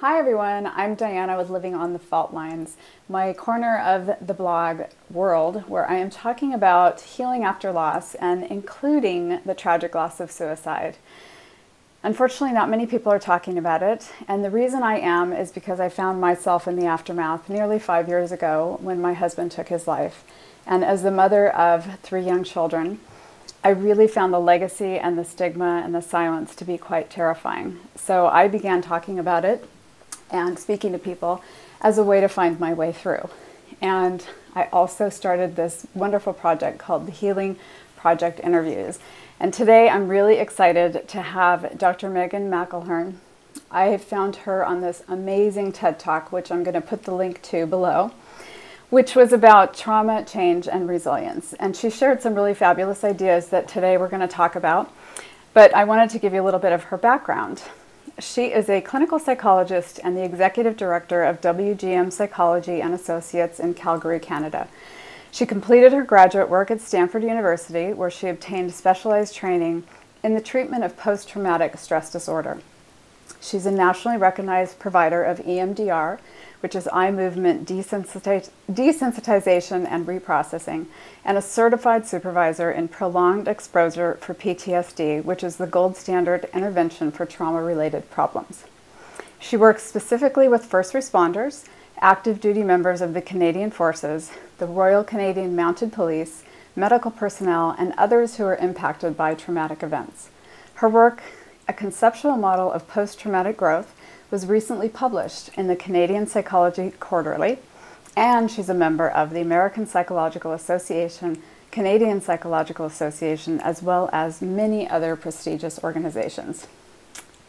Hi everyone, I'm Diana with Living on the Fault Lines, my corner of the blog world where I am talking about healing after loss and including the tragic loss of suicide. Unfortunately, not many people are talking about it, and the reason I am is because I found myself in the aftermath nearly 5 years ago when my husband took his life. And as the mother of 3 young children, I really found the legacy and the stigma and the silence to be quite terrifying. So I began talking about it and speaking to people as a way to find my way through. And I also started this wonderful project called the Healing Project Interviews. And today I'm really excited to have Dr. McElheran. I found her on this amazing TED Talk, which I'm going to put the link to below, which was about trauma, change, and resilience. And she shared some really fabulous ideas that today we're going to talk about. But I wanted to give you a little bit of her background. She is a clinical psychologist and the executive director of WGM Psychology and Associates in Calgary, Canada. She completed her graduate work at Stanford University, where she obtained specialized training in the treatment of post-traumatic stress disorder. She's a nationally recognized provider of EMDR, which is eye movement desensitization and reprocessing, and a certified supervisor in prolonged exposure for PTSD, which is the gold standard intervention for trauma-related problems. She works specifically with first responders, active duty members of the Canadian Forces, the Royal Canadian Mounted Police, medical personnel, and others who are impacted by traumatic events. Her work, A Conceptual Model of Post-Traumatic Growth, was recently published in the Canadian Psychology Quarterly, and she's a member of the American Psychological Association, Canadian Psychological Association, as well as many other prestigious organizations.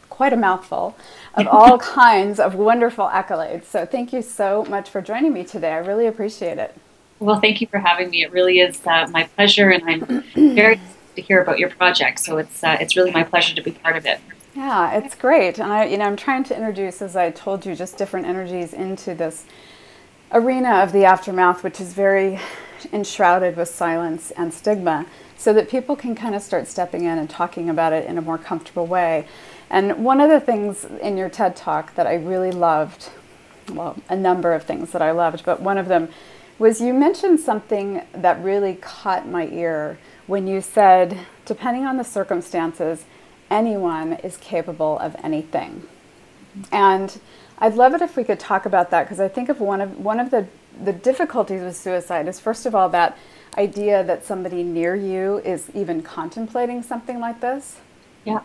Quite a mouthful of all kinds of wonderful accolades. So thank you so much for joining me today. I really appreciate it. Well, thank you for having me. It really is my pleasure, and I'm very excited to hear about your project. So it's really my pleasure to be part of it. Yeah, it's great. And I'm trying to introduce, as I told you, just different energies into this arena of the aftermath, which is very enshrouded with silence and stigma, so that people can kind of start stepping in and talking about it in a more comfortable way. And one of the things in your TED Talk that I really loved, well, a number of things that I loved, but one of them was you mentioned something that really caught my ear when you said, depending on the circumstances, anyone is capable of anything. And I'd love it if we could talk about that, because I think of one of the difficulties with suicide is, first of all, that idea that somebody near you is even contemplating something like this. Yeah.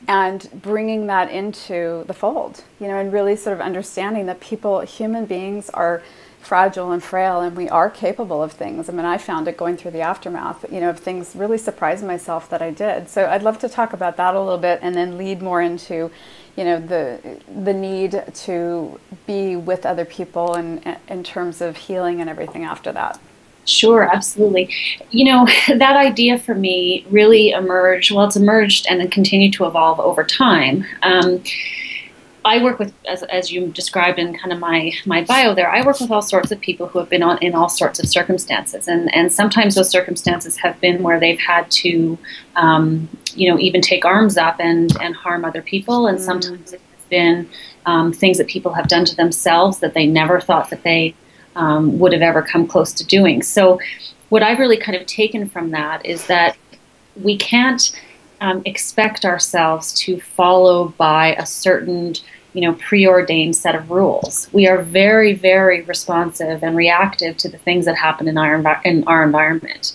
And bringing that into the fold, and really sort of understanding that human beings are fragile and frail, and we are capable of things. I mean, I found it going through the aftermath, of things, really surprised myself that I did. So I'd love to talk about that a little bit, and then lead more into, the need to be with other people and in terms of healing and everything after that. Sure, absolutely. That idea for me really emerged, well, it's emerged and then continued to evolve over time. I work with, as you described in kind of my bio there, I work with all sorts of people who have been in all sorts of circumstances. And sometimes those circumstances have been where they've had to, even take arms up and harm other people. And sometimes it's been things that people have done to themselves that they never thought that they would have ever come close to doing. So what I've really kind of taken from that is that we can't expect ourselves to follow by a certain preordained set of rules. We are very, very responsive and reactive to the things that happen in our environment.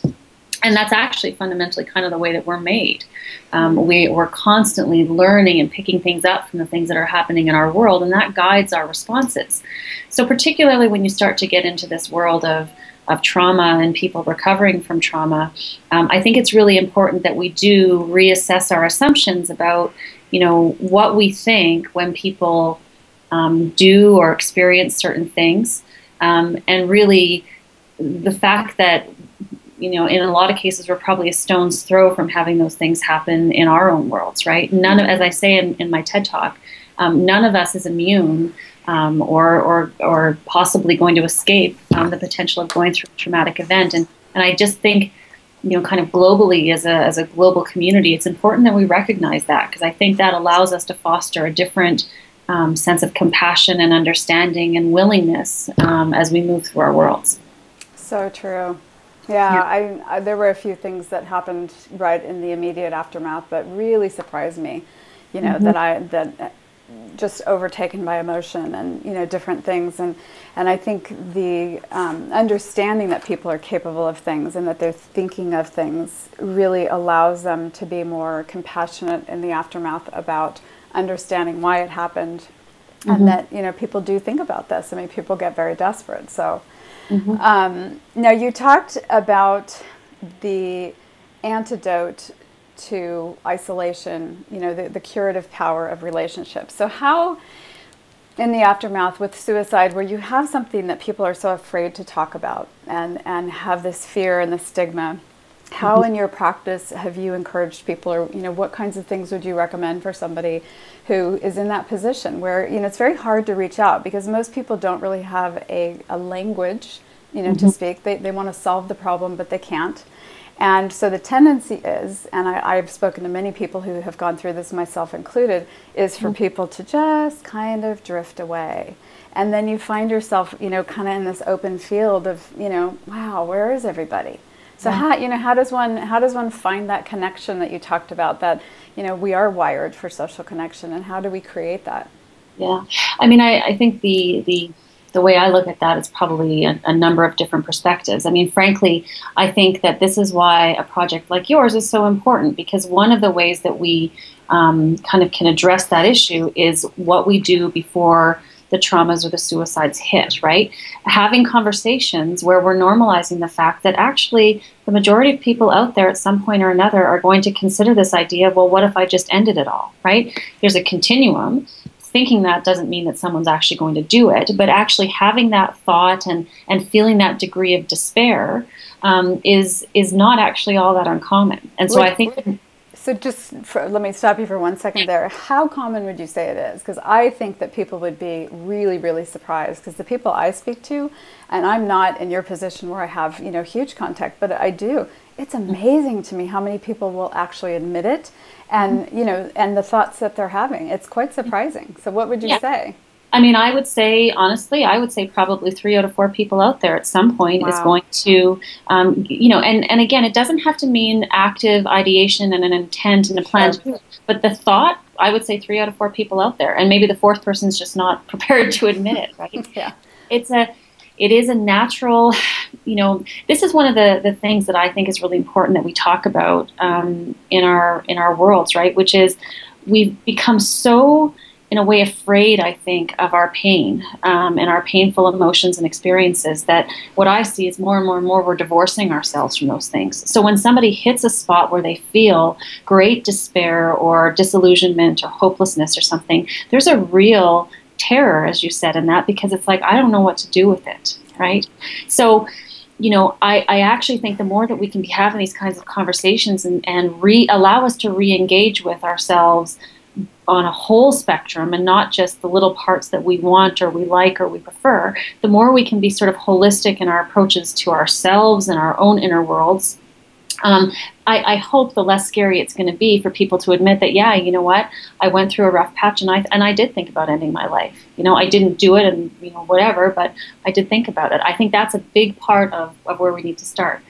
And that's actually fundamentally kind of the way that we're made. We're constantly learning and picking things up from the things that are happening in our world, and that guides our responses. So particularly when you start to get into this world of trauma and people recovering from trauma, I think it's really important that we do reassess our assumptions about what we think when people do or experience certain things, and really the fact that in a lot of cases we're probably a stone's throw from having those things happen in our own worlds, right? As I say in my TED Talk, none of us is immune or possibly going to escape the potential of going through a traumatic event. And I just think kind of globally as a global community, it's important that we recognize that, because I think that allows us to foster a different sense of compassion and understanding and willingness as we move through our worlds. So true. Yeah, I there were a few things that happened right in the immediate aftermath that really surprised me. You know, that just overtaken by emotion and, you know, different things. And I think the understanding that people are capable of things and that they're thinking of things really allows them to be more compassionate in the aftermath about understanding why it happened. And that, you know, people do think about this. I mean, people get very desperate. So now you talked about the antidote to isolation, you know, the curative power of relationships. So how, in the aftermath with suicide, where you have something that people are so afraid to talk about and have this fear and the stigma, how in your practice have you encouraged people, or, you know, what kinds of things would you recommend for somebody who is in that position where, you know, it's very hard to reach out because most people don't really have a language, you know, to speak. They want to solve the problem, but they can't. And so the tendency is, and I've spoken to many people who have gone through this, myself included, is for people to just kind of drift away. And then you find yourself, you know, kind of in this open field of, you know, wow, where is everybody? So how, you know, how does one find that connection that you talked about, that, you know, we are wired for social connection, and how do we create that? Yeah, I mean, I think the way I look at that is probably a number of different perspectives. I mean, frankly, I think that this is why a project like yours is so important, because one of the ways that we kind of can address that issue is what we do before the traumas or the suicides hit, right? Having conversations where we're normalizing the fact that actually the majority of people out there at some point or another are going to consider this idea of, well, what if I just ended it all, right? There's a continuum. Thinking that doesn't mean that someone's actually going to do it, but actually having that thought and feeling that degree of despair is not actually all that uncommon. And so I think... So let me stop you for 1 second there. How common would you say it is? Because I think that people would be really, really surprised, because the people I speak to, and I'm not in your position where I have, you know, huge contact, but I do. It's amazing to me how many people will actually admit it, and, you know, and the thoughts that they're having. It's quite surprising. So what would you say? I mean, I would say, honestly, I would say probably 3 out of 4 people out there at some point is going to, you know, and again, it doesn't have to mean active ideation and an intent and a plan, but the thought, I would say 3 out of 4 people out there, and maybe the 4th person's just not prepared to admit it, right? Yeah. It is a natural, you know, this is one of the things that I think is really important that we talk about in our worlds, right? Which is we've become so, in a way, afraid, I think, of our pain and our painful emotions and experiences, that what I see is more and more and more we're divorcing ourselves from those things. So when somebody hits a spot where they feel great despair or disillusionment or hopelessness or something, there's a real terror, as you said, in that, because it's like, I don't know what to do with it, right? So, you know, I actually think the more that we can be having these kinds of conversations and allow us to re-engage with ourselves on a whole spectrum and not just the little parts that we want or we like or we prefer, the more we can be sort of holistic in our approaches to ourselves and our own inner worlds. I hope the less scary it's going to be for people to admit that, yeah, you know what, I went through a rough patch and I did think about ending my life. You know, I didn't do it and, you know, whatever, but I did think about it. I think that's a big part of where we need to start.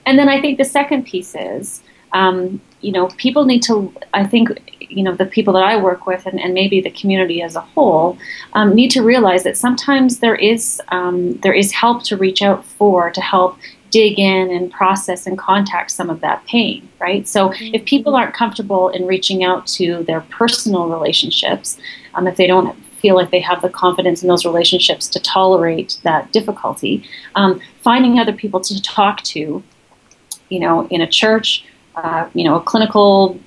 And then I think the second piece is, you know, people need to, I think, you know, the people that I work with and maybe the community as a whole need to realize that sometimes there is help to reach out for, to help dig in and process and contact some of that pain, right? So if people aren't comfortable in reaching out to their personal relationships, if they don't feel like they have the confidence in those relationships to tolerate that difficulty, finding other people to talk to, you know, in a church, you know, a clinical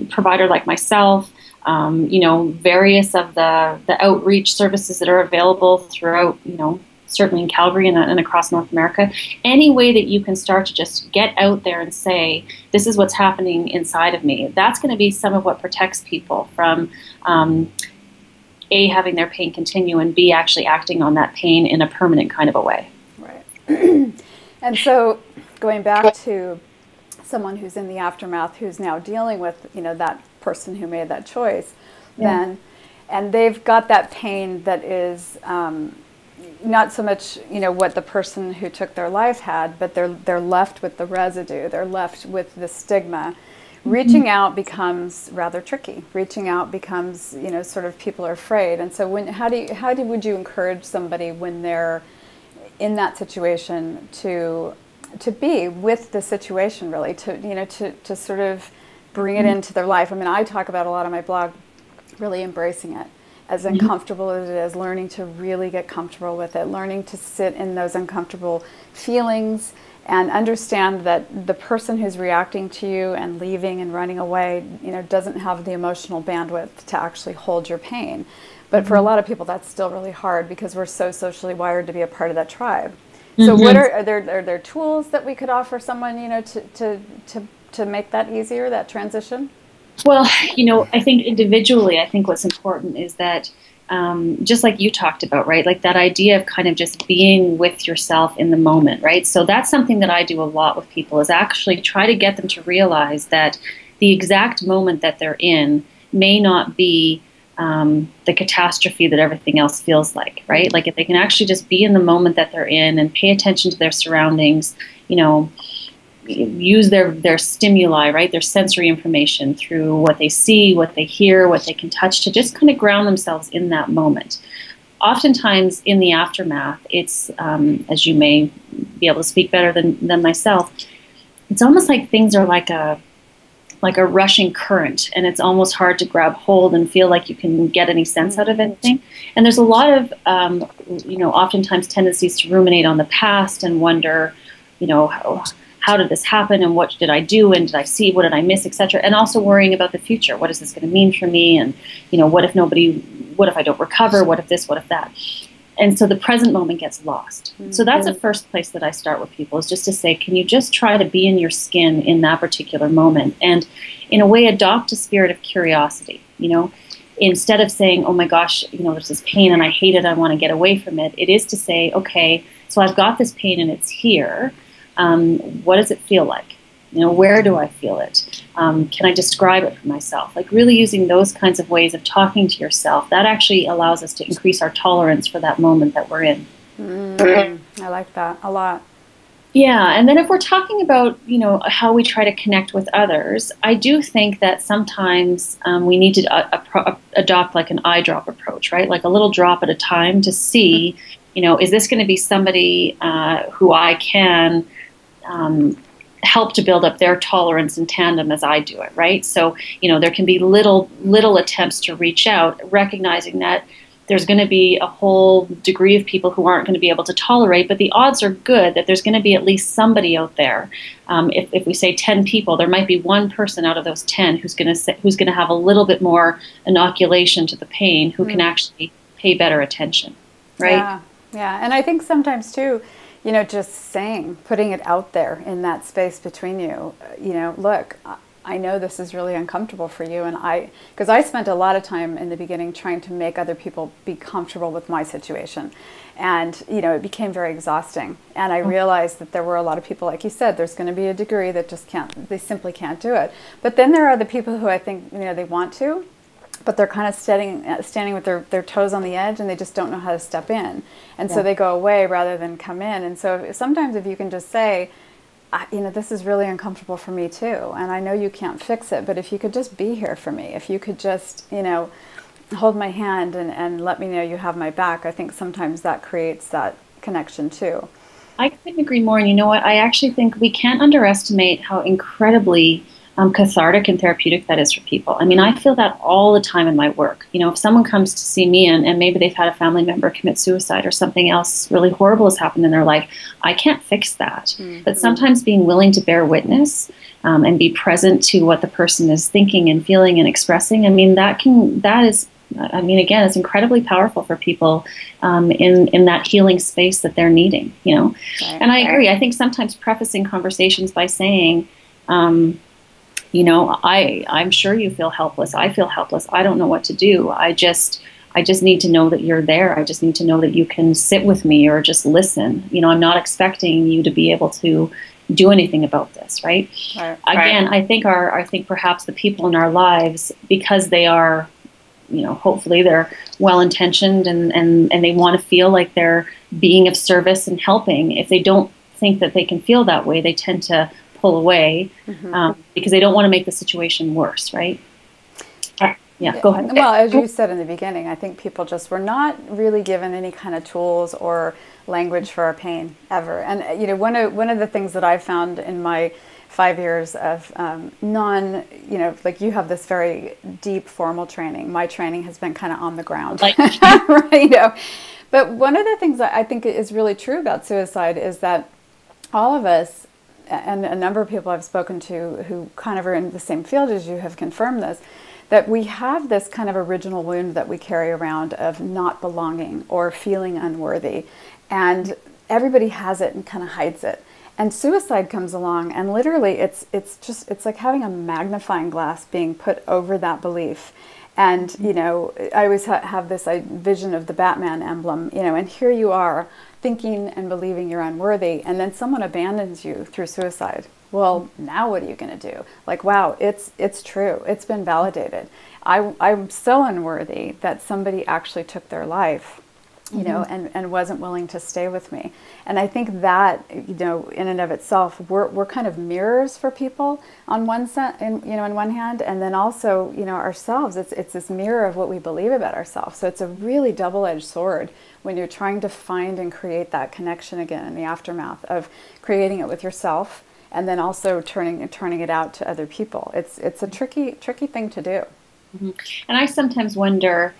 provider like myself, you know, various of the outreach services that are available throughout, you know, certainly in Calgary and across North America, any way that you can start to just get out there and say, this is what's happening inside of me, that's going to be some of what protects people from, A, having their pain continue, and B, actually acting on that pain in a permanent kind of a way. Right. And so going back to someone who's in the aftermath, who's now dealing with, you know, that person who made that choice, then and they've got that pain that is not so much, you know, what the person who took their life had, but they're left with the residue. They're left with the stigma. Reaching out becomes rather tricky. Reaching out becomes, you know, sort of people are afraid. And so would you encourage somebody when they're in that situation to be with the situation, really, to sort of bring it into their life? I mean, I talk about a lot on my blog, really embracing it, as uncomfortable as it is, learning to really get comfortable with it, learning to sit in those uncomfortable feelings and understand that the person who's reacting to you and leaving and running away, you know, doesn't have the emotional bandwidth to actually hold your pain. But for a lot of people, that's still really hard because we're so socially wired to be a part of that tribe. So what are there tools that we could offer someone, you know, to make that easier, that transition? Well, you know, I think individually, I think what's important is that just like you talked about, right? Like that idea of kind of just being with yourself in the moment, right? So that's something that I do a lot with people, is actually try to get them to realize that the exact moment that they're in may not be the catastrophe that everything else feels like, right? Like if they can actually just be in the moment that they're in and pay attention to their surroundings, you know, use their stimuli, right, their sensory information through what they see, what they hear, what they can touch, to just kind of ground themselves in that moment. Oftentimes in the aftermath, it's, as you may be able to speak better than myself, it's almost like things are like a rushing current, and it's almost hard to grab hold and feel like you can get any sense out of anything. And there's a lot of, you know, oftentimes tendencies to ruminate on the past and wonder, you know, how did this happen, and what did I do, and did I see, what did I miss, etc. And also worrying about the future. What is this going to mean for me? And, you know, what if I don't recover? What if this, what if that? And so the present moment gets lost. So that's the first place that I start with people, is just to say, can you just try to be in your skin in that particular moment? And in a way, adopt a spirit of curiosity, you know? Instead of saying, oh my gosh, you know, there's this pain and I hate it, I want to get away from it. It is to say, okay, so I've got this pain and it's here. What does it feel like? You know, where do I feel it? Can I describe it for myself? Like really using those kinds of ways of talking to yourself, that actually allows us to increase our tolerance for that moment that we're in. I like that a lot. Yeah, and then if we're talking about, you know, how we try to connect with others, I do think that sometimes we need to adopt like an eye drop approach, right? Like a little drop at a time to see, you know, is this going to be somebody who I can help to build up their tolerance in tandem as I do it, right? So, you know, there can be little attempts to reach out, recognizing that there's going to be a whole degree of people who aren't going to be able to tolerate, but the odds are good that there's going to be at least somebody out there. If we say 10 people, there might be one person out of those 10 who's going to have a little bit more inoculation to the pain, who can actually pay better attention, right? Yeah, and I think sometimes too, you know, just saying, putting it out there in that space between you, you know, look, I know this is really uncomfortable for you, and because I spent a lot of time in the beginning trying to make other people be comfortable with my situation, and you know, it became very exhausting. And I realized that there were a lot of people, like you said, there's going to be a degree that just they simply can't do it. But then there are the people who I think, you know, they want to, but they're kind of standing with their toes on the edge, and they just don't know how to step in, and so they go away rather than come in. And so sometimes if you can just say, you know, this is really uncomfortable for me too, and I know you can't fix it, but if you could just be here for me, if you could just, you know, hold my hand and let me know you have my back, I think sometimes that creates that connection too. I couldn't agree more. And you know what? I actually think we can't underestimate how incredibly cathartic and therapeutic that is for people. I mean, I feel that all the time in my work. You know, if someone comes to see me and maybe they've had a family member commit suicide or something else really horrible has happened in their life, I can't fix that. But sometimes being willing to bear witness and be present to what the person is thinking and feeling and expressing, I mean, again, it's incredibly powerful for people in that healing space that they're needing, you know. And I agree. I think sometimes prefacing conversations by saying, you know, I'm sure you feel helpless. I feel helpless. I don't know what to do. I just need to know that you're there. I just need to know that you can sit with me or just listen. You know, I'm not expecting you to be able to do anything about this, right? Again, I think perhaps the people in our lives, because they are hopefully they're well-intentioned and they want to feel like they're being of service and helping. If they don't think that they can feel that way, they tend to pull away because they don't want to make the situation worse, right? Yeah, go ahead. Well, as you said in the beginning, I think people just were not really given any kind of tools or language for our pain ever. And one of the things that I found in my 5 years of like you have this very deep formal training. My training has been kind of on the ground, right? But one of the things that I think is really true about suicide is that all of us, and a number of people I've spoken to who kind of are in the same field as you have confirmed this, that we have this kind of original wound that we carry around of not belonging or feeling unworthy. And everybody has it and kind of hides it. And suicide comes along and literally it's like having a magnifying glass being put over that belief. And, I always have this vision of the Batman emblem, and here you are thinking and believing you're unworthy, and then someone abandons you through suicide. Well, now what are you going to do? Like, wow, it's true. It's been validated. I'm so unworthy that somebody actually took their life, and wasn't willing to stay with me. And I think that, in and of itself, we're kind of mirrors for people on one on one hand, and then also, ourselves. It's this mirror of what we believe about ourselves. So it's a really double-edged sword when you're trying to find and create that connection again in the aftermath of creating it with yourself, and then also turning it out to other people. It's a tricky thing to do. And I sometimes wonder,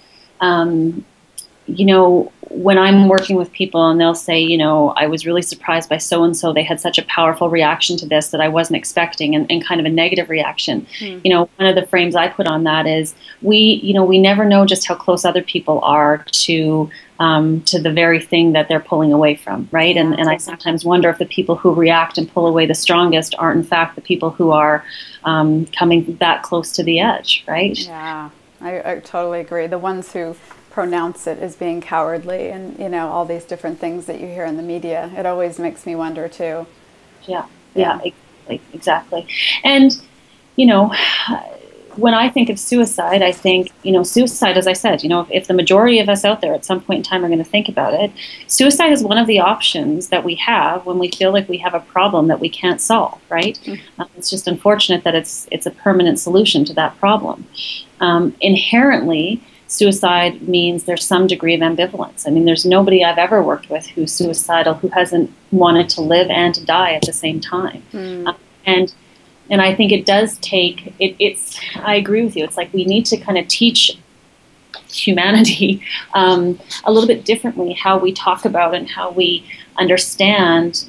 when I'm working with people and they'll say, I was really surprised by so-and-so, they had such a powerful reaction to this that I wasn't expecting, and kind of a negative reaction. One of the frames I put on that is we never know just how close other people are to the very thing that they're pulling away from, right? And I sometimes wonder if the people who react and pull away the strongest aren't in fact the people who are coming that close to the edge, right? Yeah, I totally agree. The ones who pronounce it as being cowardly and, all these different things that you hear in the media, it always makes me wonder too. Yeah, exactly. And, when I think of suicide, I think, suicide, as I said, if the majority of us out there at some point in time are going to think about it, suicide is one of the options that we have when we feel like we have a problem that we can't solve, right? It's just unfortunate that it's a permanent solution to that problem. Inherently, suicide means there's some degree of ambivalence. I mean, there's nobody I've ever worked with who's suicidal who hasn't wanted to live and to die at the same time. And I think it does take, I agree with you. It's like we need to kind of teach humanity a little bit differently how we talk about and how we understand,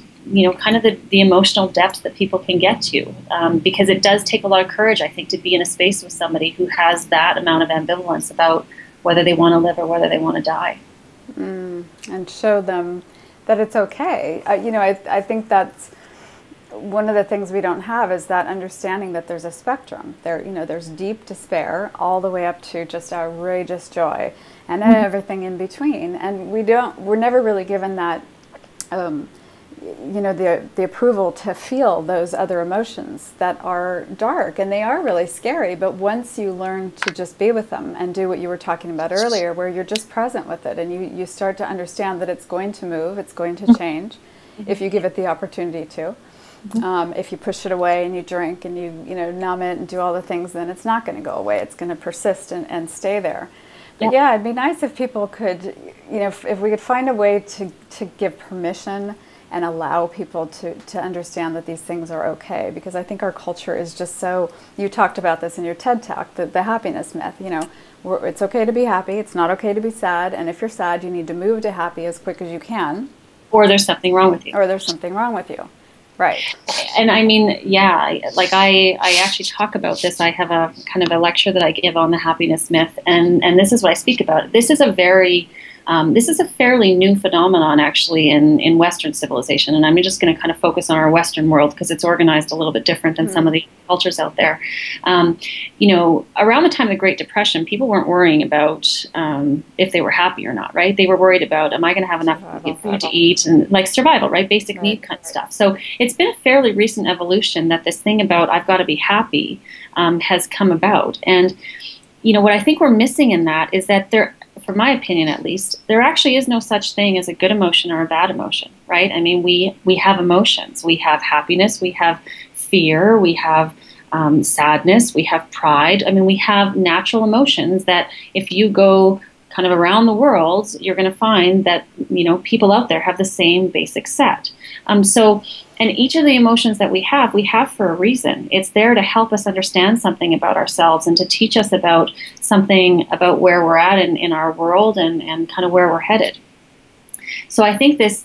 kind of the emotional depth that people can get to. Because it does take a lot of courage, I think, to be in a space with somebody who has that amount of ambivalence about whether they want to live or whether they want to die. And show them that it's okay. I think that's one of the things we don't have is that understanding that there's a spectrum. There's deep despair all the way up to just outrageous joy and everything in between. And we're never really given that, the approval to feel those other emotions that are dark, and they are really scary. But once you learn to just be with them and do what you were talking about earlier, where you're just present with it, and you start to understand that it's going to move, it's going to change, if you give it the opportunity to. If you push it away and you drink and you numb it and do all the things, then it's not going to go away. It's going to persist and stay there. But yeah, it'd be nice if people could, if we could find a way to give permission and allow people to understand that these things are okay. Because I think our culture is just so, you talked about this in your TED Talk, the happiness myth, it's okay to be happy, it's not okay to be sad, and if you're sad, you need to move to happy as quick as you can. Or there's something wrong with you. Or there's something wrong with you. Right. And I mean, like I actually talk about this. I have a kind of a lecture that I give on the happiness myth, and this is what I speak about. This is a fairly new phenomenon, actually, in Western civilization. And I'm just going to kind of focus on our Western world because it's organized a little bit different than some of the cultures out there. Around the time of the Great Depression, people weren't worrying about if they were happy or not, right? They were worried about, am I going to have enough food to eat, and like survival, right? Basic need kind of stuff. So it's been a fairly recent evolution that this thing about I've got to be happy has come about. And what I think we're missing in that is that there, from my opinion at least, there actually is no such thing as a good emotion or a bad emotion, right? I mean, we have emotions. We have happiness, we have fear, we have sadness, we have pride. I mean, we have natural emotions that if you go kind of around the world, you're going to find that, people out there have the same basic set. And each of the emotions that we have for a reason. It's there to help us understand something about ourselves and to teach us about something about where we're at in our world and kind of where we're headed. So I think this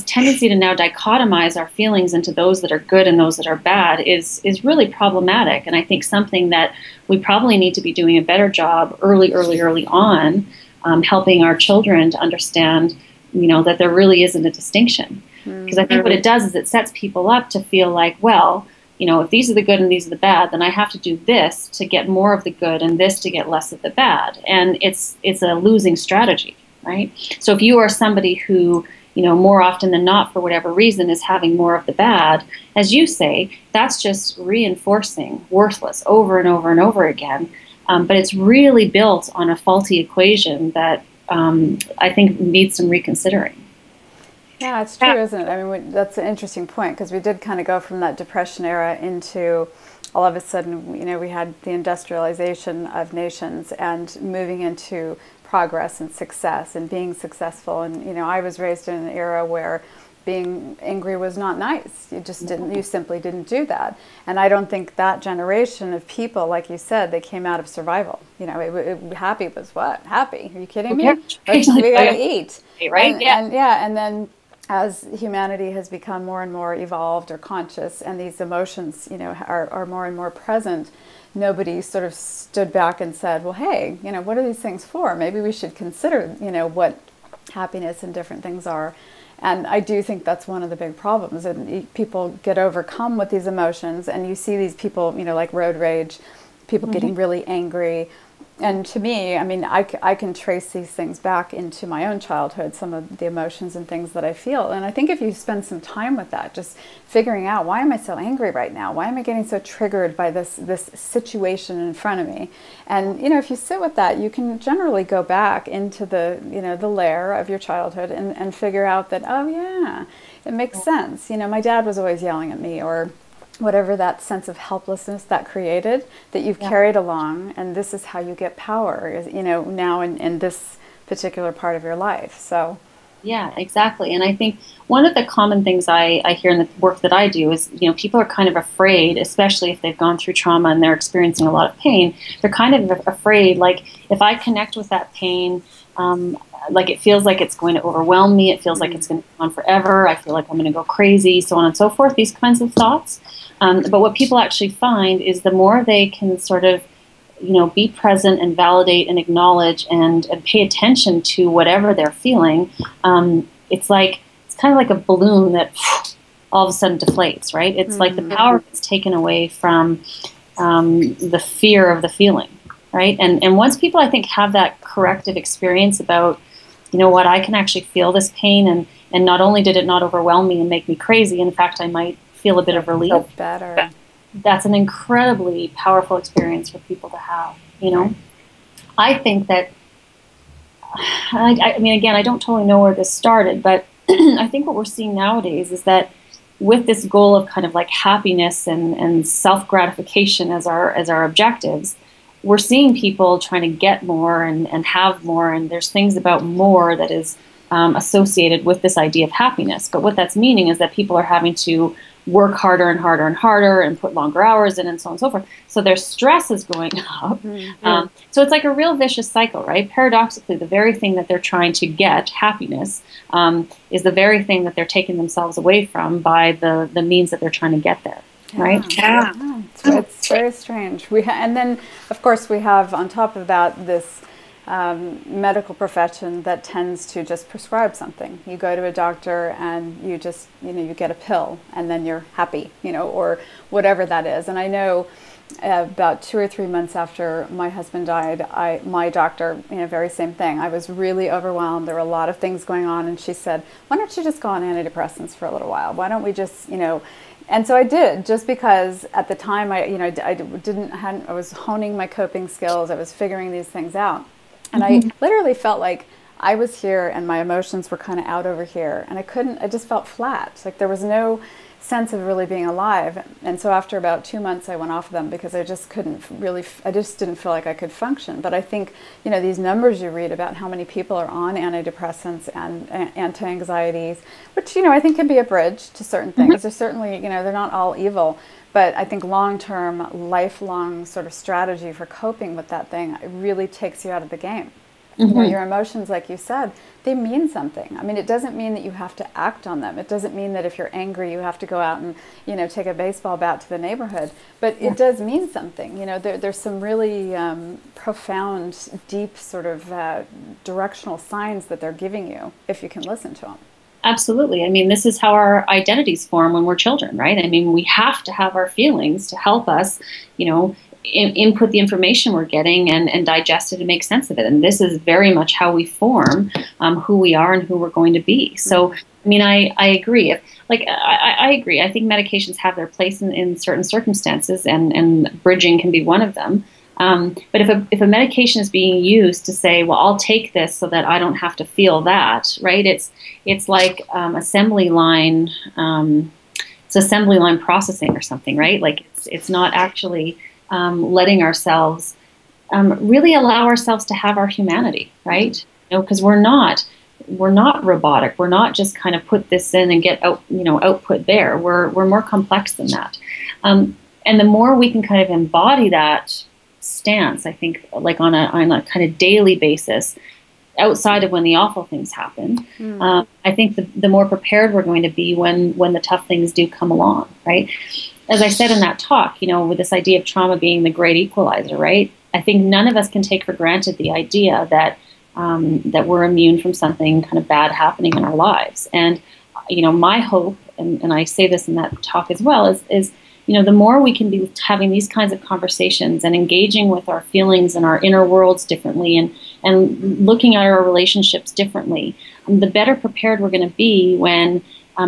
tendency to now dichotomize our feelings into those that are good and those that are bad is really problematic. And I think something that we probably need to be doing a better job early on, helping our children to understand, that there really isn't a distinction. Because I think what it does is it sets people up to feel like, well, if these are the good and these are the bad, then I have to do this to get more of the good and this to get less of the bad. And it's a losing strategy, right? So if you are somebody who, more often than not, for whatever reason, is having more of the bad, as you say, that's just reinforcing worthless over and over and over again. But it's really built on a faulty equation that I think needs some reconsidering. Yeah, it's true, isn't it? I mean, that's an interesting point because we did kind of go from that Depression era into all of a sudden, we had the industrialization of nations and moving into progress and success and being successful. And, I was raised in an era where being angry was not nice. You simply didn't do that. And I don't think that generation of people, like you said, they came out of survival. Happy was what? Happy? Are you kidding me? We gotta eat. Right? And then as humanity has become more and more evolved or conscious and these emotions, are more and more present, nobody sort of stood back and said, well, hey, what are these things for? Maybe we should consider, what happiness and different things are. And I do think that's one of the big problems. And people get overcome with these emotions, and you see these people, like road rage, people getting really angry. And to me, I mean, I can trace these things back into my own childhood, some of the emotions and things that I feel. And I think if you spend some time with that, just figuring out, why am I so angry right now? Why am I getting so triggered by this situation in front of me? And, if you sit with that, you can generally go back into the, the layer of your childhood and figure out that, oh yeah, it makes sense. My dad was always yelling at me, or whatever that sense of helplessness that created, that you've carried along, and this is how you get power, is, now in this particular part of your life. So yeah, exactly. And I think one of the common things I hear in the work that I do is, people are kind of afraid, especially if they've gone through trauma and they're experiencing a lot of pain, they're kind of afraid, like, if I connect with that pain, like, it feels like it's going to overwhelm me, it feels like it's going to go on forever, I feel like I'm going to go crazy, so on and so forth, these kinds of thoughts. But what people actually find is the more they can sort of, be present and validate and acknowledge and pay attention to whatever they're feeling, it's kind of like a balloon that all of a sudden deflates, right? It's like the power gets taken away from the fear of the feeling, right? And once people, I think, have that corrective experience about, what, I can actually feel this pain, and not only did it not overwhelm me and make me crazy, in fact, I might feel a bit of relief. Feel better. That's an incredibly powerful experience for people to have, I think that, I mean, again, I don't totally know where this started, but I think what we're seeing nowadays is that with this goal of kind of like happiness and self-gratification as our objectives, we're seeing people trying to get more and have more, and there's things about more that is associated with this idea of happiness. But what that's meaning is that people are having to work harder and harder and harder and put longer hours in and so on and so forth. So their stress is going up. So it's like a real vicious cycle, right? Paradoxically, the very thing that they're trying to get, happiness, is the very thing that they're taking themselves away from by the means that they're trying to get there. Right? Yeah. It's very strange. And then, of course, we have on top of that this medical profession that tends to just prescribe something. You go to a doctor and you just, you get a pill and then you're happy, or whatever that is. And I know about 2 or 3 months after my husband died, my doctor, very same thing. I was really overwhelmed. There were a lot of things going on, and she said, "Why don't you just go on antidepressants for a little while? Why don't we just, And so I did, just because at the time I was honing my coping skills. I was figuring these things out. And I literally felt like I was here and my emotions were kind of out over here. And I just felt flat. Like there was no sense of really being alive. And so after about 2 months, I went off them because I just didn't feel like I could function. But I think, these numbers you read about how many people are on antidepressants and anti-anxieties, which, I think can be a bridge to certain things. They're certainly, they're not all evil. But I think long-term, lifelong sort of strategy for coping with that thing, it really takes you out of the game. Your emotions, like you said, they mean something. I mean, it doesn't mean that you have to act on them. It doesn't mean that if you're angry, you have to go out and, take a baseball bat to the neighborhood. But it does mean something. There's some really profound, deep sort of directional signs that they're giving you if you can listen to them. Absolutely. I mean, this is how our identities form when we're children, right? I mean, we have to have our feelings to help us, input the information we're getting and digest it and make sense of it. And this is very much how we form who we are and who we're going to be. So, I mean, I agree. I agree. I think medications have their place in certain circumstances, and bridging can be one of them. But if a medication is being used to say, well, I'll take this so that I don't have to feel that, right? It's like assembly line. It's assembly line processing or something, right? Like it's not actually letting ourselves really allow ourselves to have our humanity, right? Because we're not robotic. We're not just kind of put this in and get out, output there. We're more complex than that. And the more we can kind of embody that stance, I think, like on a kind of daily basis, outside of when the awful things happen, I think the more prepared we're going to be when the tough things do come along, right? As I said in that talk, with this idea of trauma being the great equalizer, right? I think none of us can take for granted the idea that that we're immune from something kind of bad happening in our lives. And my hope, and I say this in that talk as well, is the more we can be having these kinds of conversations and engaging with our feelings and our inner worlds differently and looking at our relationships differently, the better prepared we're going to be when,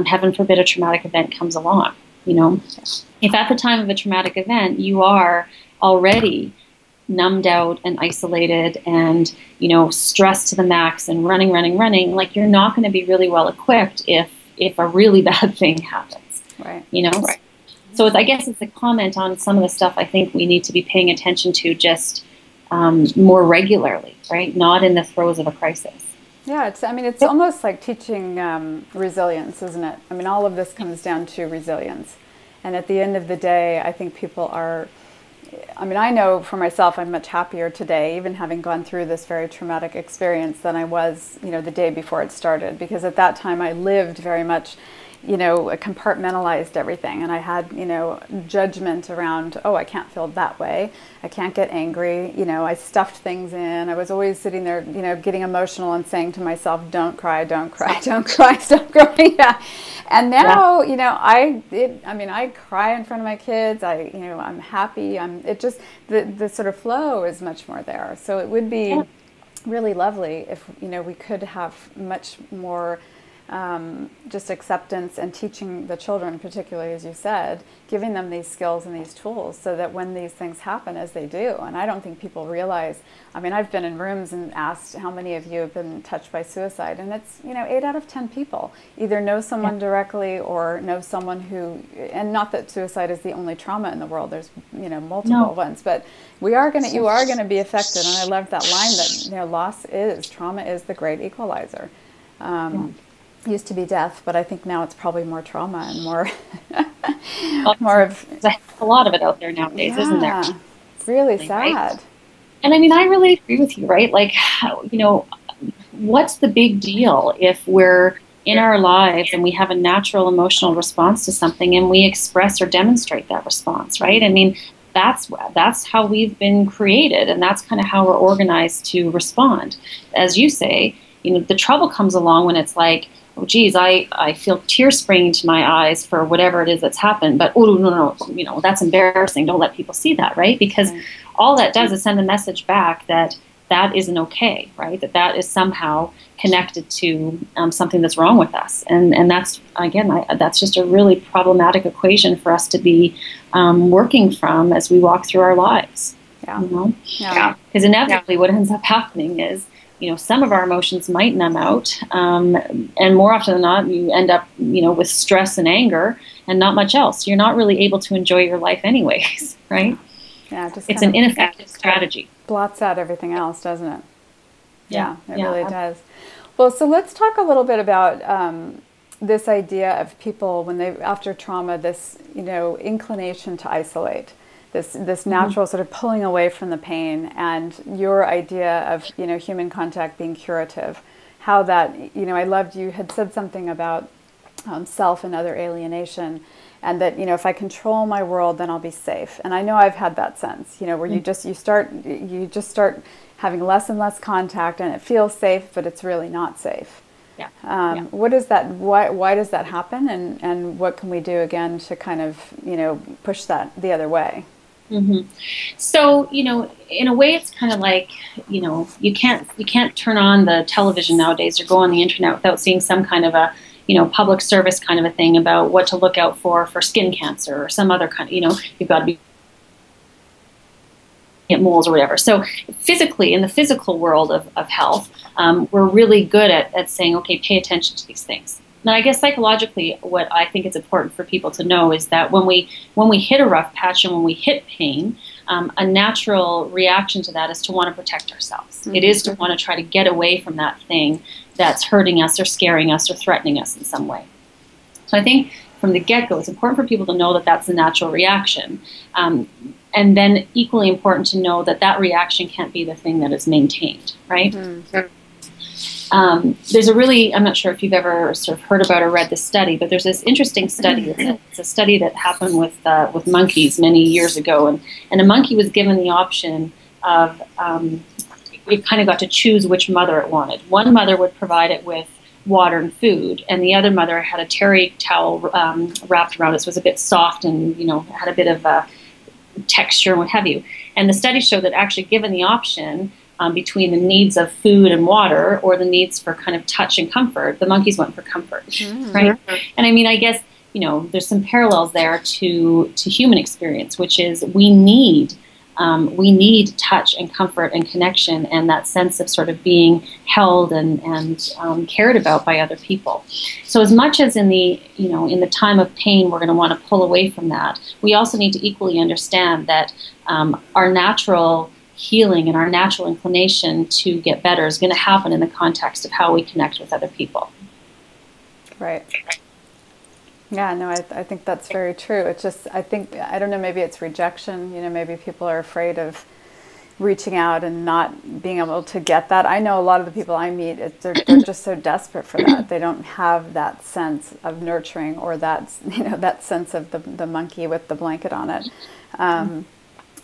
heaven forbid, a traumatic event comes along. If at the time of a traumatic event you are already numbed out and isolated and, stressed to the max and running, like you're not going to be really well equipped if a really bad thing happens. Right. Right. So I guess it's a comment on some of the stuff I think we need to be paying attention to just more regularly, right? Not in the throes of a crisis. Yeah, it's almost like teaching resilience, isn't it? I mean, all of this comes down to resilience. And at the end of the day, I think people are, I know for myself, I'm much happier today, even having gone through this very traumatic experience than I was, the day before it started. Because at that time I lived very much, compartmentalized everything. And I had, judgment around, oh, I can't feel that way. I can't get angry. I stuffed things in. I was always sitting there, getting emotional and saying to myself, don't cry, don't cry, don't cry, stop crying. Yeah. And now, I cry in front of my kids. I'm happy. The sort of flow is much more there. So it would be really lovely if, we could have much more just acceptance and teaching the children, particularly as you said, giving them these skills and these tools so that when these things happen, as they do, and I don't think people realize, I've been in rooms and asked how many of you have been touched by suicide, and it's 8 out of 10 people either know someone directly or know someone who, and not that suicide is the only trauma in the world, there's multiple ones, but you are going to be affected. And I love that line that trauma is the great equalizer. Used to be death, but I think now it's probably more trauma and more more of there's a lot of it out there nowadays, isn't there? Really sad. Right? And I really agree with you, right? Like, what's the big deal if we're in our lives and we have a natural emotional response to something and we express or demonstrate that response, right? That's how we've been created, and that's kind of how we're organized to respond. As you say, the trouble comes along when it's like, oh, geez, I feel tears springing to my eyes for whatever it is that's happened, but oh, no, that's embarrassing. Don't let people see that, right? Because all that does is send a message back that that isn't okay, right? That is somehow connected to something that's wrong with us. And that's, again, that's just a really problematic equation for us to be working from as we walk through our lives. Yeah. You know? Yeah. Because inevitably what ends up happening is, some of our emotions might numb out, and more often than not, you end up, with stress and anger and not much else. You're not really able to enjoy your life anyways, right? Yeah, just it's an ineffective strategy. Blots out everything else, doesn't it? Yeah, it really does. Well, so let's talk a little bit about this idea of people when they, after trauma, this, inclination to isolate. This natural sort of pulling away from the pain, and your idea of human contact being curative, how that I loved you had said something about self and other alienation, and that if I control my world, then I'll be safe. And I know I've had that sense, where you just start having less and less contact, and it feels safe, but it's really not safe. What is that? Why does that happen? And what can we do again to kind of push that the other way? Mm-hmm. So, in a way, it's kind of like, you can't turn on the television nowadays or go on the internet without seeing some kind of a, public service kind of a thing about what to look out for skin cancer or some other kind of, you've got to be get moles or whatever. So physically, in the physical world of health, we're really good at saying, okay, pay attention to these things. Now, I guess psychologically, what I think is important for people to know is that when we hit a rough patch and when we hit pain, a natural reaction to that is to want to protect ourselves. Mm-hmm. It is to want to try to get away from that thing that's hurting us or scaring us or threatening us in some way. So I think from the get-go, it's important for people to know that that's a natural reaction. And then equally important to know that that reaction can't be the thing that is maintained, right? Mm-hmm. There's a really, I'm not sure if you've ever sort of heard about or read this study, but there's this interesting study. It's a study that happened with monkeys many years ago, and a monkey was given the option of, it kind of got to choose which mother it wanted. One mother would provide it with water and food, and the other mother had a terry towel wrapped around it, so it was a bit soft and had a bit of texture and what have you. And the study showed that actually given the option, between the needs of food and water or the needs for kind of touch and comfort, the monkeys went for comfort, right? And I mean, I guess, there's some parallels there to human experience, which is we need touch and comfort and connection and that sense of sort of being held and cared about by other people. So as much as in the time of pain, we're going to want to pull away from that, we also need to equally understand that our natural healing and our natural inclination to get better is going to happen in the context of how we connect with other people. Right. Yeah, no, I think that's very true. It's just, I don't know, maybe it's rejection. Maybe people are afraid of reaching out and not being able to get that. I know a lot of the people I meet, they're just so desperate for that. They don't have that sense of nurturing or that, that sense of the monkey with the blanket on it.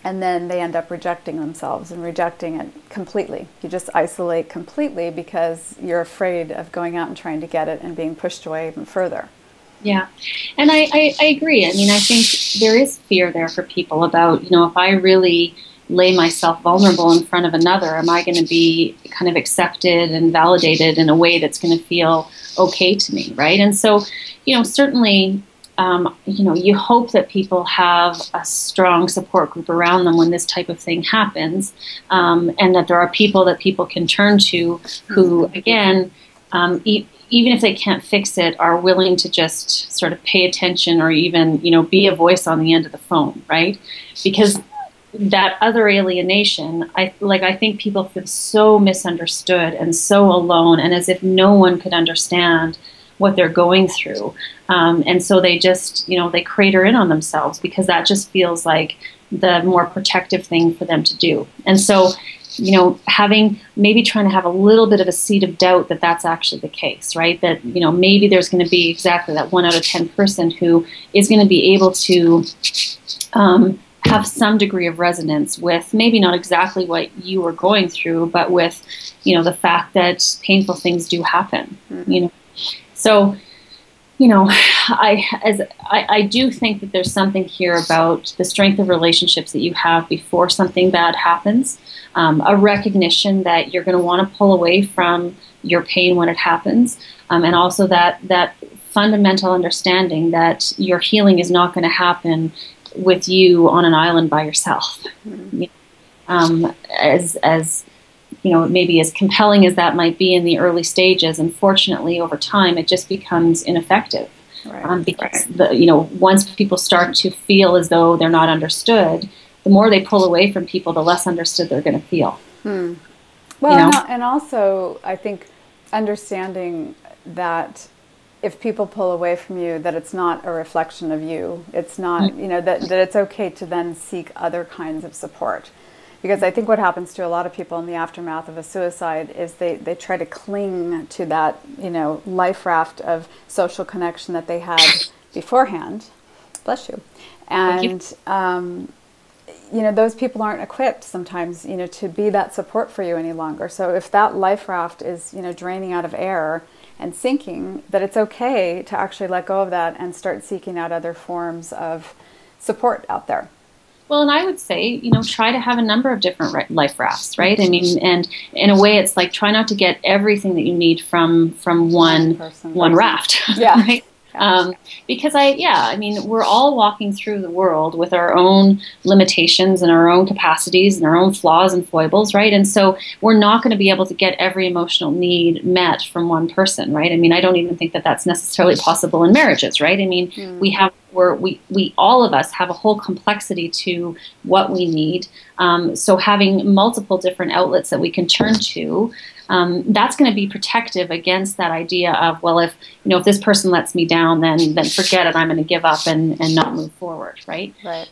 And then they end up rejecting themselves and rejecting it completely. You just isolate completely because you're afraid of going out and trying to get it and being pushed away even further. Yeah, and I agree. I mean, I think there is fear there for people about, if I really lay myself vulnerable in front of another, am I going to be kind of accepted and validated in a way that's going to feel okay to me, right? And so, certainly, you hope that people have a strong support group around them when this type of thing happens, and that there are people that people can turn to who, again, even if they can't fix it, are willing to just sort of pay attention or even, be a voice on the end of the phone, right? Because that other alienation, I think people feel so misunderstood and so alone, and as if no one could understand what they're going through. And so they just, they crater in on themselves because that just feels like the more protective thing for them to do. And so, trying to have a little bit of a seed of doubt that that's actually the case, right? That, maybe there's going to be exactly that 1 out of 10 person who is going to be able to have some degree of resonance with maybe not exactly what you were going through, but with, the fact that painful things do happen, So, I do think that there's something here about the strength of relationships that you have before something bad happens, a recognition that you're going to want to pull away from your pain when it happens, and also that fundamental understanding that your healing is not going to happen with you on an island by yourself. Mm-hmm. As you know, maybe as compelling as that might be in the early stages, unfortunately, over time, it just becomes ineffective. Right. Because once people start to feel as though they're not understood, the more they pull away from people, the less understood they're going to feel. Hmm. Well, and also, I think understanding that if people pull away from you, that it's not a reflection of you. It's not, that it's okay to then seek other kinds of support. Because I think what happens to a lot of people in the aftermath of a suicide is they try to cling to that, life raft of social connection that they had beforehand. Bless you. And, those people aren't equipped sometimes, to be that support for you any longer. So if that life raft is, draining out of air and sinking, that it's okay to actually let go of that and start seeking out other forms of support out there. Well, and I would say, try to have a number of different life rafts, right? I mean, and in a way, it's like try not to get everything that you need from one raft, yeah. Right? Because we're all walking through the world with our own limitations and our own capacities and our own flaws and foibles, right? And so we're not going to be able to get every emotional need met from one person, right? I mean, I don't even think that that's necessarily possible in marriages, right? I mean, we all of us have a whole complexity to what we need. So having multiple different outlets that we can turn to, that's going to be protective against that idea of, well, if this person lets me down, then forget it. I'm going to give up and not move forward, right? Right.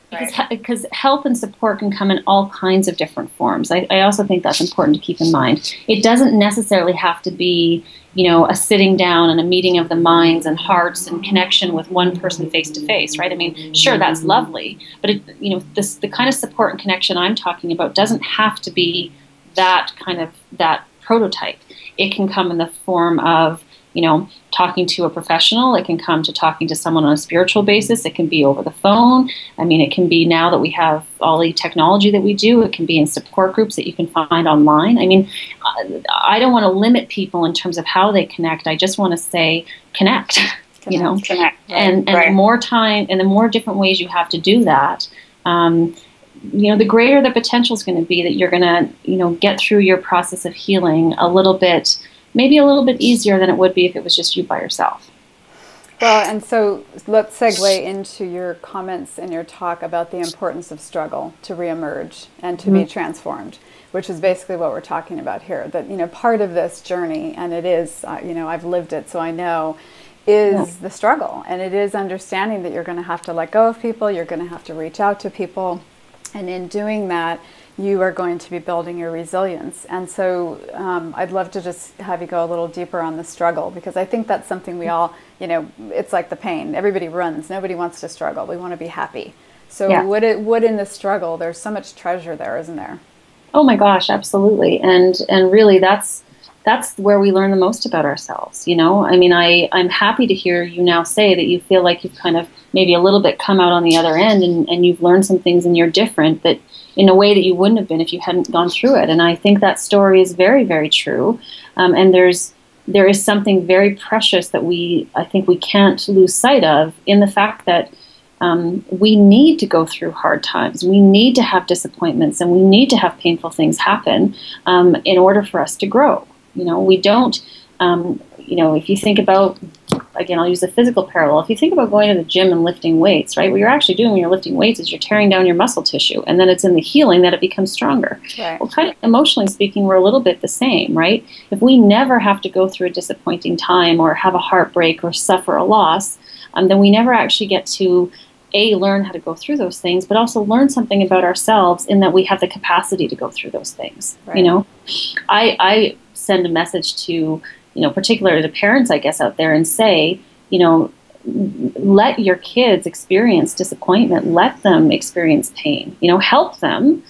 Because help and support can come in all kinds of different forms. I also think that's important to keep in mind. It doesn't necessarily have to be a sitting down and a meeting of the minds and hearts and connection with one person face to face, right? I mean, sure, that's lovely, but the kind of support and connection I'm talking about doesn't have to be that prototype. It can come in the form of, talking to a professional. It can come to talking to someone on a spiritual basis. It can be over the phone. I mean, it can be, now that we have all the technology that we do, it can be in support groups that you can find online. I mean, I don't want to limit people in terms of how they connect. I just want to say connect. Connect. And the more time and the more different ways you have to do that, the greater the potential is going to be that you're going to, get through your process of healing maybe a little bit easier than it would be if it was just you by yourself. Well, and so let's segue into your comments and your talk about the importance of struggle to reemerge and to be transformed, which is basically what we're talking about here. That, part of this journey, and it is, I've lived it, so I know, is the struggle. And it is understanding that you're going to have to let go of people, you're going to have to reach out to people. And in doing that, you are going to be building your resilience. And so I'd love to just have you go a little deeper on the struggle, because I think that's something we all, it's like the pain. Everybody runs. Nobody wants to struggle. We want to be happy. So would in the struggle, there's so much treasure there, isn't there? Oh my gosh, absolutely. And really that's where we learn the most about ourselves. I mean, I'm happy to hear you now say that you feel like you've kind of maybe a little bit come out on the other end and you've learned some things and you're different, that in a way that you wouldn't have been if you hadn't gone through it. And I think that story is very, very true. And there is something very precious that I think we can't lose sight of, in the fact that we need to go through hard times. We need to have disappointments, and we need to have painful things happen in order for us to grow. We don't, if you think about, again, I'll use a physical parallel. If you think about going to the gym and lifting weights, right, what you're actually doing when you're lifting weights is you're tearing down your muscle tissue, and then it's in the healing that it becomes stronger. Right. Well, kind of emotionally speaking, we're a little bit the same, right? If we never have to go through a disappointing time or have a heartbreak or suffer a loss, then we never actually get to learn how to go through those things, but also learn something about ourselves, in that we have the capacity to go through those things. Right. I send a message to, particularly to parents, I guess, out there, and say, let your kids experience disappointment, let them experience pain, help them,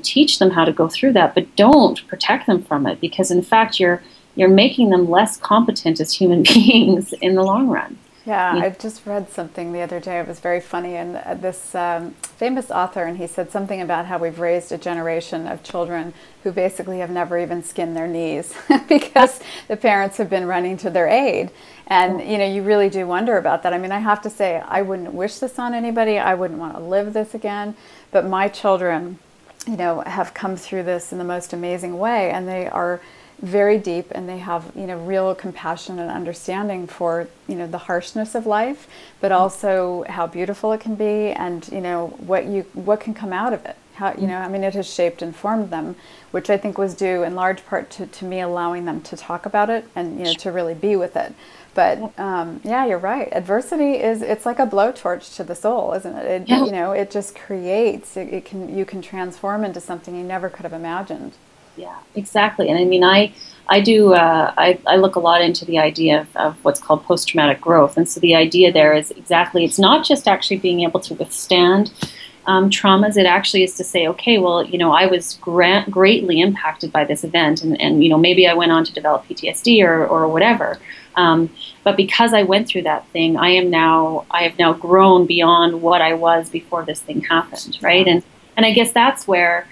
teach them how to go through that, but don't protect them from it, because in fact you're making them less competent as human beings in the long run. Yeah, I just read something the other day. It was very funny, and this famous author, and he said something about how we've raised a generation of children who basically have never even skinned their knees because the parents have been running to their aid. And you really do wonder about that. I mean, I have to say, I wouldn't wish this on anybody. I wouldn't want to live this again. But my children, have come through this in the most amazing way, and they are very deep, and they have real compassion and understanding for the harshness of life, but also how beautiful it can be, and what can come out of it. How I mean, it has shaped and formed them, which I think was due in large part to me allowing them to talk about it and to really be with it. But yeah, you're right. Adversity it's like a blowtorch to the soul, isn't it? It just creates. You can transform into something you never could have imagined. Yeah, exactly. And I mean, I look a lot into the idea of what's called post-traumatic growth. And so the idea there is exactly, it's not just actually being able to withstand traumas. It actually is to say, okay, well, I was greatly impacted by this event, and maybe I went on to develop PTSD or whatever. But because I went through that thing, I have now grown beyond what I was before this thing happened, right? And I guess that's where,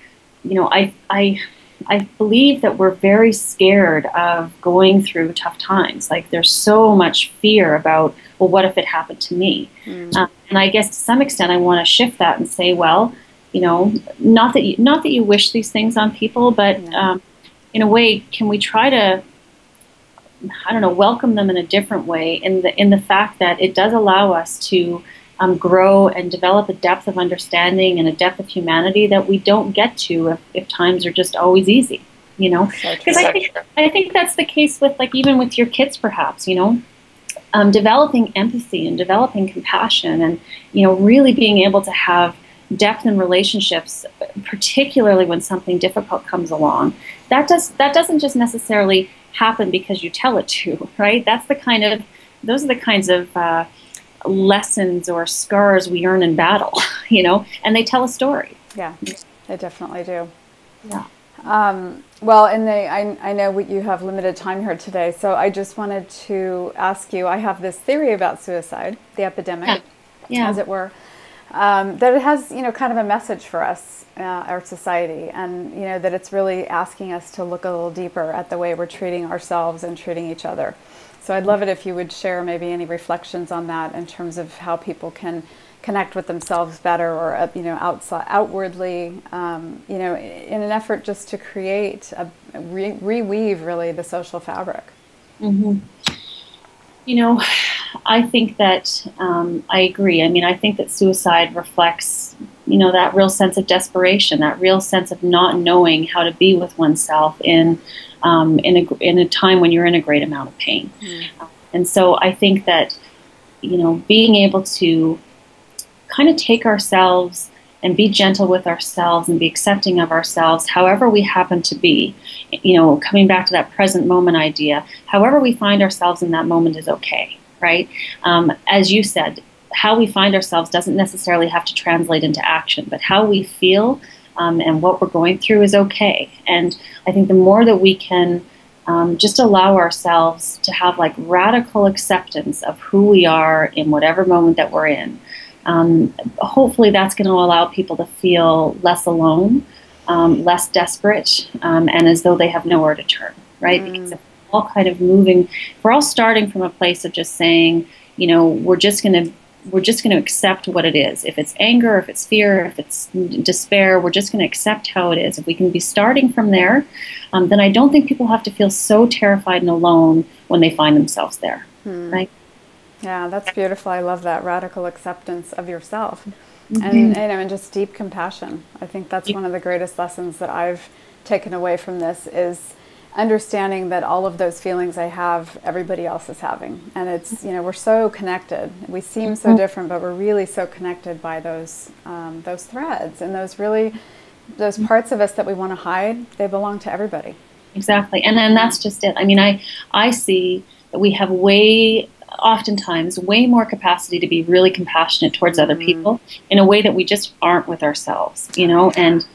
I believe that we're very scared of going through tough times. Like, there's so much fear about, well, what if it happened to me? And I guess to some extent I want to shift that and say, well, not that you wish these things on people, but in a way, can we try to, I don't know, welcome them in a different way, in the fact that it does allow us to grow and develop a depth of understanding and a depth of humanity that we don't get to if times are just always easy, Because I think that's the case with, like, even with your kids, perhaps, developing empathy and developing compassion, and really being able to have depth in relationships, particularly when something difficult comes along. That doesn't just necessarily happen because you tell it to, right? Those are the kinds of lessons or scars we earn in battle, and they tell a story. Yeah, they definitely do. Yeah. Well, I know you have limited time here today, so I just wanted to ask you, I have this theory about suicide, the epidemic, as it were, that it has, kind of a message for us, our society, and, that it's really asking us to look a little deeper at the way we're treating ourselves and treating each other. So I'd love it if you would share maybe any reflections on that in terms of how people can connect with themselves better, or outwardly, in an effort just to create reweave really the social fabric. Mm-hmm. I think that I agree. I mean, I think that suicide reflects, that real sense of desperation, that real sense of not knowing how to be with oneself in a time when you're in a great amount of pain. And so I think that, being able to kind of take ourselves and be gentle with ourselves and be accepting of ourselves, however we happen to be, coming back to that present moment idea, however we find ourselves in that moment is okay, right? As you said, how we find ourselves doesn't necessarily have to translate into action, but how we feel and what we're going through is okay. And I think the more that we can just allow ourselves to have like radical acceptance of who we are in whatever moment that we're in, hopefully that's going to allow people to feel less alone, less desperate, and as though they have nowhere to turn, right? Because if we're all kind of moving, we're all starting from a place of just saying, we're just going to accept what it is. If it's anger, if it's fear, if it's despair, we're just going to accept how it is. If we can be starting from there, then I don't think people have to feel so terrified and alone when they find themselves there, right? Yeah, that's beautiful. I love that radical acceptance of yourself, and just deep compassion. I think that's one of the greatest lessons that I've taken away from this is understanding that all of those feelings I have, everybody else is having, and it's we're so connected. We seem so different, but we're really so connected by those threads and those parts of us that we want to hide. They belong to everybody. Exactly, and that's just it. I mean, I see that we have oftentimes way more capacity to be really compassionate towards other people in a way that we just aren't with ourselves, and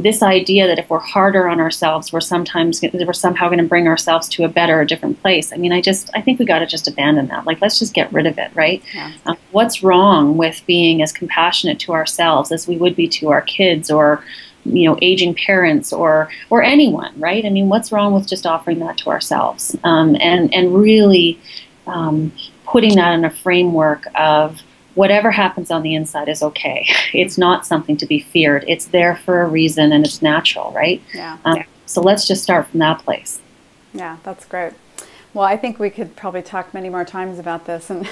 this idea that if we're harder on ourselves, we're somehow going to bring ourselves to a better, a different place. I mean, I think we got to just abandon that. Like, let's just get rid of it, right? Yeah. What's wrong with being as compassionate to ourselves as we would be to our kids, or aging parents, or anyone, right? I mean, what's wrong with just offering that to ourselves, and really putting that in a framework of whatever happens on the inside is okay. It's not something to be feared. It's there for a reason, and it's natural, right? Yeah. So let's just start from that place. Yeah, that's great. Well, I think we could probably talk many more times about this, and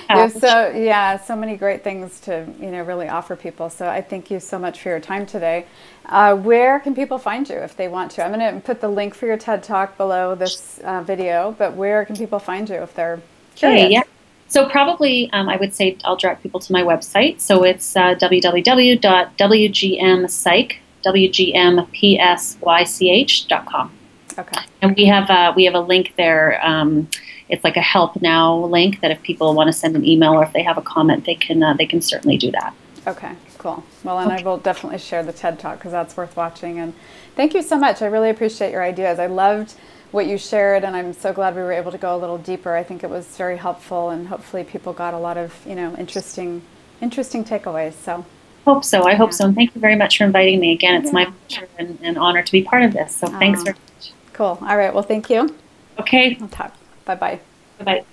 so many great things to really offer people. So I thank you so much for your time today. Where can people find you if they want to? I'm going to put the link for your TED Talk below this video, but where can people find you if they're curious? Okay, yeah. So probably I would say I'll direct people to my website. So it's www.wgmsych.com. Okay. And we have a link there. It's like a help now link that if people want to send an email or if they have a comment, they can certainly do that. Okay, cool. Well, and I will definitely share the TED Talk because that's worth watching. And thank you so much. I really appreciate your ideas. I loved what you shared, and I'm so glad we were able to go a little deeper. I think it was very helpful, and hopefully people got a lot of interesting takeaways. So. Hope so. I hope so. And thank you very much for inviting me again. It's my pleasure and honor to be part of this. So thanks very much. Cool. All right. Well, thank you. Okay. I'll talk. Bye-bye. Bye-bye.